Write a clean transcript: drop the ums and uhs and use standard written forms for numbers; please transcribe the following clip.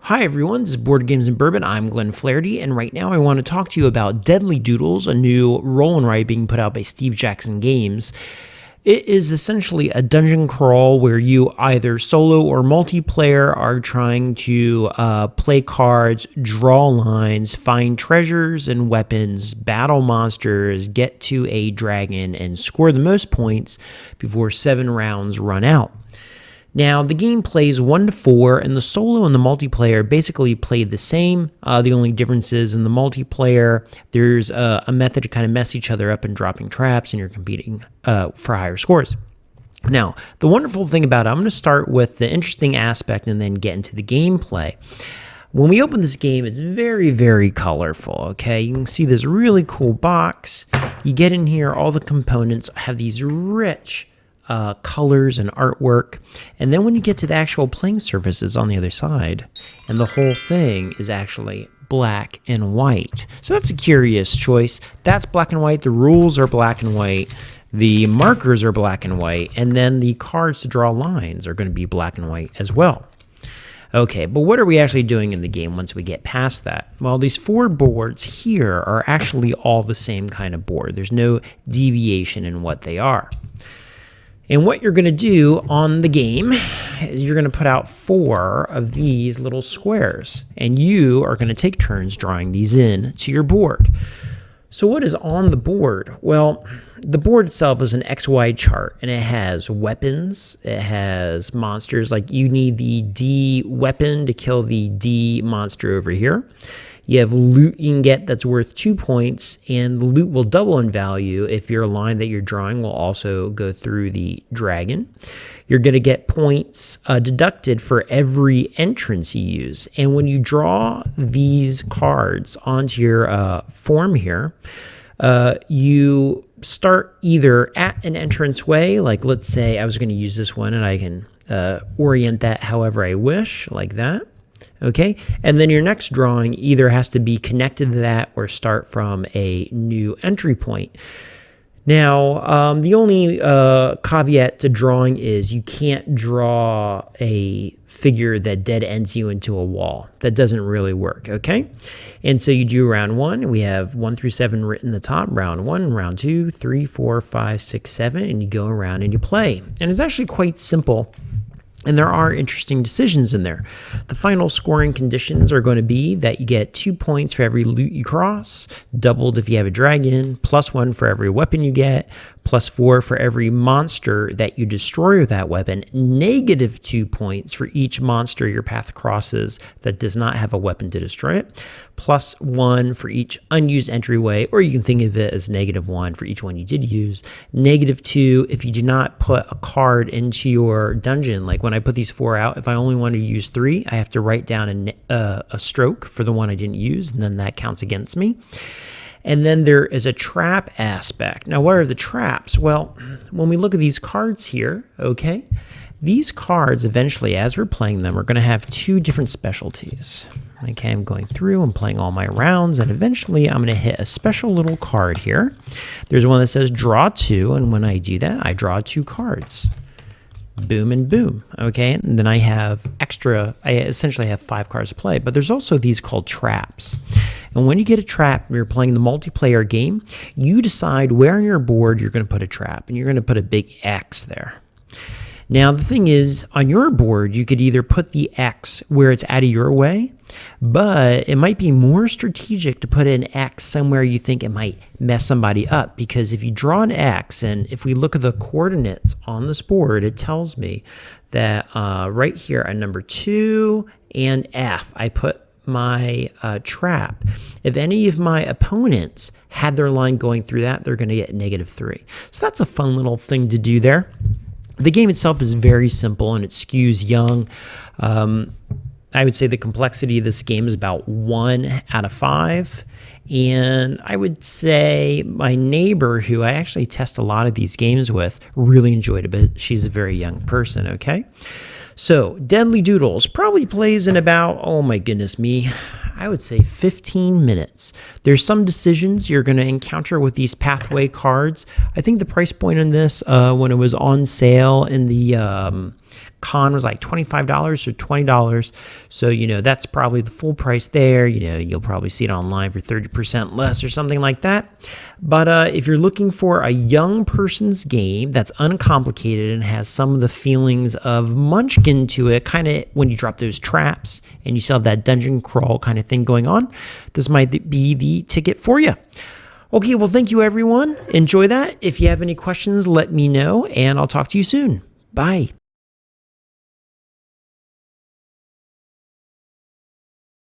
Hi everyone, this is Board Games and Bourbon. I'm Glenn Flaherty, and right now I want to talk to you about Deadly Doodles, a new roll and write being put out by Steve Jackson Games. It is essentially a dungeon crawl where you either solo or multiplayer are trying to play cards, draw lines, find treasures and weapons, battle monsters, get to a dragon, and score the most points before 7 rounds run out. Now, the game plays 1 to 4, and the solo and the multiplayer basically play the same. The only difference is in the multiplayer, there's a method to kind of mess each other up and dropping traps, and you're competing for higher scores. Now, the wonderful thing about it, I'm going to start with the interesting aspect and then get into the gameplay. When we open this game, it's very, very colorful, okay? You can see this really cool box. You get in here, all the components have these rich colors and artwork, and then when you get to the actual playing surfaces on the other side, and the whole thing is actually black and white. So that's a curious choice. That's black and white. The rules are black and white. The markers are black and white, and then the cards to draw lines are going to be black and white as well. Okay, but what are we actually doing in the game once we get past that? Well, these 4 boards here are actually all the same kind of board. There's no deviation in what they are. And what you're going to do on the game is you're going to put out 4 of these little squares, and you are going to take turns drawing these in to your board. So what is on the board? Well, the board itself is an XY chart, and it has weapons, it has monsters, like you need the D weapon to kill the D monster over here. You have loot you can get that's worth 2 points, and the loot will double in value if your line that you're drawing will also go through the dragon. You're going to get points deducted for every entrance you use. And when you draw these cards onto your form here, you start either at an entranceway, like let's say I was going to use this one and I can orient that however I wish, like that. Okay, and then your next drawing either has to be connected to that or start from a new entry point. Now, the only caveat to drawing is you can't draw a figure that dead ends you into a wall. That doesn't really work, okay? And so you do round 1. We have 1 through 7 written at the top. Round 1, round 2, 3, 4, 5, 6, 7, and you go around and you play. And it's actually quite simple. And there are interesting decisions in there. The final scoring conditions are going to be that you get 2 points for every loot you cross, doubled if you have a dragon, +1 for every weapon you get, +4 for every monster that you destroy with that weapon, -2 points for each monster your path crosses that does not have a weapon to destroy it, +1 for each unused entryway, or you can think of it as -1 for each one you did use, -2 if you do not put a card into your dungeon. Like when I put these 4 out, if I only want to use 3, I have to write down a stroke for the one I didn't use, and then that counts against me. And then there is a trap aspect. Now, what are the traps? Well, when we look at these cards here, okay, these cards eventually, as we're playing them, are going to have 2 different specialties. Okay, I'm going through and playing all my rounds, and eventually I'm going to hit a special little card here. There's one that says draw 2, and when I do that, I draw 2 cards. Boom and boom, okay? And then I essentially have 5 cards to play, but there's also these called traps. And when you get a trap, you're playing the multiplayer game, you decide where on your board you're going to put a trap, and you're going to put a big X there. Now, the thing is, on your board, you could either put the X where it's out of your way, but it might be more strategic to put an X somewhere you think it might mess somebody up, because if you draw an X, and if we look at the coordinates on this board, it tells me that right here at number 2 and F, I put my trap. If any of my opponents had their line going through that, they're going to get -3. So that's a fun little thing to do there. The game itself is very simple and it skews young. I would say the complexity of this game is about 1 out of 5. And I would say my neighbor, who I actually test a lot of these games with, really enjoyed it, but she's a very young person, okay? So, Deadly Doodles probably plays in about, oh my goodness me, I would say 15 minutes. There's some decisions you're going to encounter with these pathway cards. I think the price point on this, when it was on sale in the con, was like $25 or $20. So, that's probably the full price there. You'll probably see it online for 30% less or something like that. But if you're looking for a young person's game that's uncomplicated and has some of the feelings of Munchkin to it, kind of when you drop those traps and you still have that dungeon crawl kind of thing going on, this might be the ticket for you. Okay, well, thank you, everyone. Enjoy that. If you have any questions, let me know, and I'll talk to you soon. Bye.